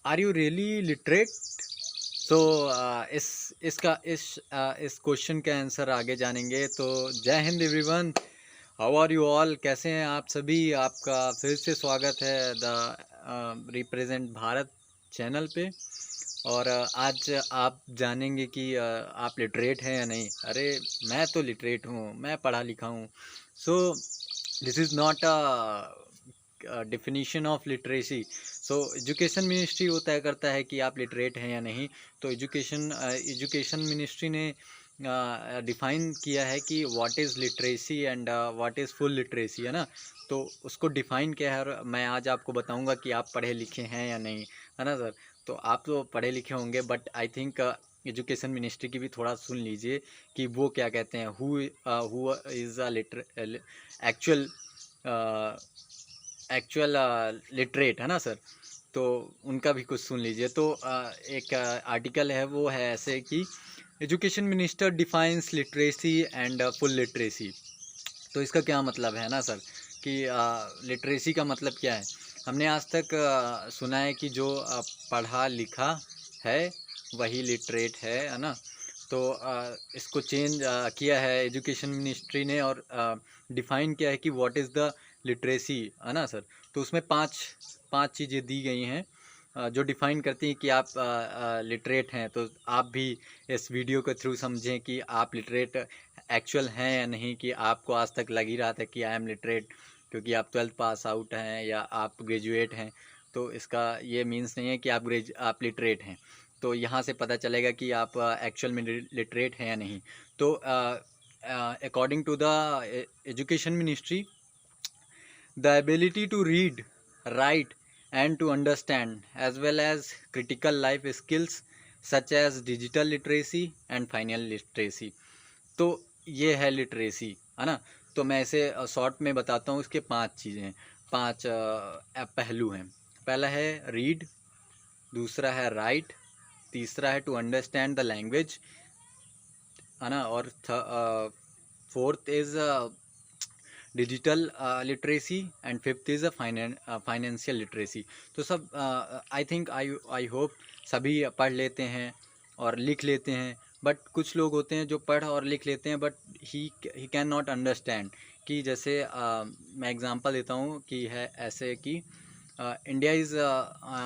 Are you really literate? तो इस question का आंसर आगे जानेंगे। तो जय हिंद everyone, how are you all? कैसे हैं आप सभी? आपका फिर से स्वागत है द रिप्रेजेंट भारत चैनल पे। और आज आप जानेंगे कि आप लिटरेट हैं या नहीं। अरे मैं तो लिटरेट हूँ, मैं पढ़ा लिखा हूँ। So this is not a definition of literacy. So education ministry वो तय करता है कि आप लिटरेट हैं या नहीं। तो एजुकेशन मिनिस्ट्री ने डिफ़ाइन किया है कि what is literacy and what is full literacy, है ना। तो उसको डिफ़ाइन किया है और मैं आज आपको बताऊंगा कि आप पढ़े लिखे हैं या नहीं, है ना सर। तो आप तो पढ़े लिखे होंगे, but I think education ministry की भी थोड़ा सुन लीजिए कि वो क्या कहते हैं। Who is a actual actual literate, है ना सर। तो उनका भी कुछ सुन लीजिए। तो एक आर्टिकल है, वो है ऐसे कि education minister defines literacy and full literacy. तो इसका क्या मतलब है ना सर, कि लिटरेसी का मतलब क्या है। हमने आज तक सुना है कि जो पढ़ा लिखा है वही लिटरेट है ना। तो इसको चेंज किया है एजुकेशन मिनिस्ट्री ने और डिफ़ाइन किया है कि व्हाट इज़ द लिटरेसी, है ना सर। तो उसमें पांच पांच चीज़ें दी गई हैं जो डिफ़ाइन करती हैं कि आप लिटरेट हैं। तो आप भी इस वीडियो के थ्रू समझें कि आप लिटरेट एक्चुअल हैं या नहीं, कि आपको आज तक लग ही रहा था कि आई एम लिटरेट क्योंकि आप 12th पास आउट हैं या आप ग्रेजुएट हैं। तो इसका ये मीन्स नहीं है कि आप लिटरेट हैं। तो यहाँ से पता चलेगा कि आप एक्चुअल में लिटरेट हैं या नहीं। तो according to the education ministry, the ability to read, write and to understand, as well as critical life skills such as digital literacy and financial literacy। तो ये है लिटरेसी, है ना। तो मैं इसे शॉर्ट में बताता हूँ। इसके पांच चीज़ें हैं, पांच पहलू हैं। पहला है रीड, दूसरा है राइट, तीसरा है टू अंडरस्टैंड द लैंग्वेज, है ना। और fourth is digital literacy and fifth is a financial literacy. तो सब आई थिंक आई होप सभी पढ़ लेते हैं और लिख लेते हैं। बट कुछ लोग होते हैं जो पढ़ और लिख लेते हैं, but he can not understand. कि जैसे मैं एग्जांपल देता हूँ कि है ऐसे कि इंडिया इज़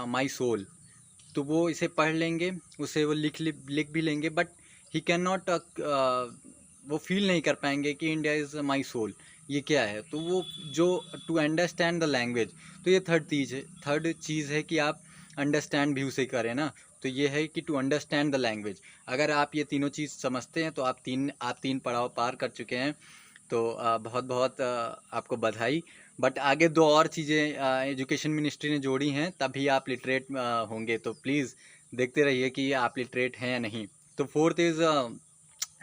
माई सोल। तो वो इसे पढ़ लेंगे, उसे वो लिख भी लेंगे, बट ही कैन नॉट वो फील नहीं कर पाएंगे कि इंडिया इज़ माई सोल ये क्या है। तो वो जो टू अंडरस्टैंड द लैंग्वेज, तो ये थर्ड चीज़ है कि आप अंडरस्टैंड भी उसे करें ना। तो ये है कि टू अंडरस्टैंड द लैंग्वेज। अगर आप ये तीनों चीज़ समझते हैं तो आप तीन पड़ाव पार कर चुके हैं। तो बहुत बहुत आपको बधाई। बट आगे दो और चीज़ें एजुकेशन मिनिस्ट्री ने जोड़ी हैं, तभी आप लिटरेट होंगे। तो प्लीज़ देखते रहिए कि आप लिटरेट हैं या नहीं। तो fourth is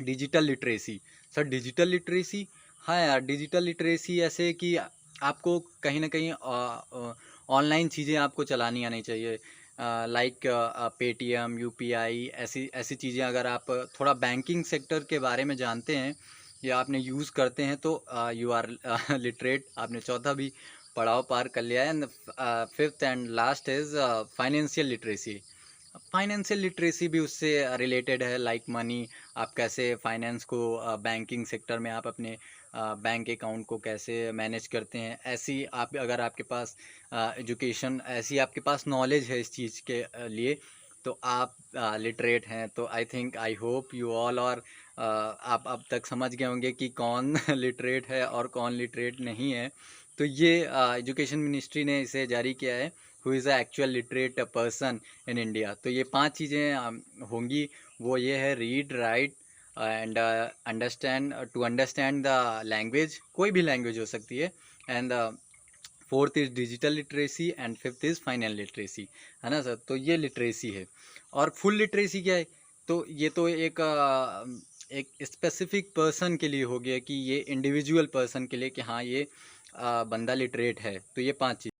digital literacy. Sir digital literacy, हाँ यार, डिजिटल लिटरेसी ऐसे कि आपको कहीं ना कहीं ऑनलाइन चीज़ें आपको चलानी आनी चाहिए। लाइक पेटीएम, यूपीआई, ऐसी ऐसी चीज़ें अगर आप थोड़ा बैंकिंग सेक्टर के बारे में जानते हैं या आपने यूज़ करते हैं तो यू आर लिटरेट। आपने चौथा भी पड़ाव पार कर लिया है। And fifth and last is financial literacy. Financial literacy भी उससे रिलेटेड है, लाइक मनी, आप कैसे फाइनेंस को बैंकिंग सेक्टर में आप अपने बैंक अकाउंट को कैसे मैनेज करते हैं। ऐसी आप अगर आपके पास एजुकेशन, ऐसी आपके पास नॉलेज है इस चीज़ के लिए, तो आप लिटरेट हैं। तो I think I hope you all, और आप अब तक समझ गए होंगे कि कौन लिटरेट है और कौन लिटरेट नहीं है। तो ये एजुकेशन मिनिस्ट्री ने इसे जारी किया है, who is a actual literate person in India. तो ये पांच चीज़ें होंगी। वो ये है read, write and understand, to understand the language, कोई भी लैंग्वेज हो सकती है। And fourth is digital literacy and fifth is financial literacy, है ना सर। तो ये लिटरेसी है। और फुल लिटरेसी क्या है? तो ये तो एक स्पेसिफिक पर्सन के लिए हो गया, कि ये इंडिविजुअल पर्सन के लिए कि हाँ ये बंदा लिटरेट है। तो ये पांच चीज़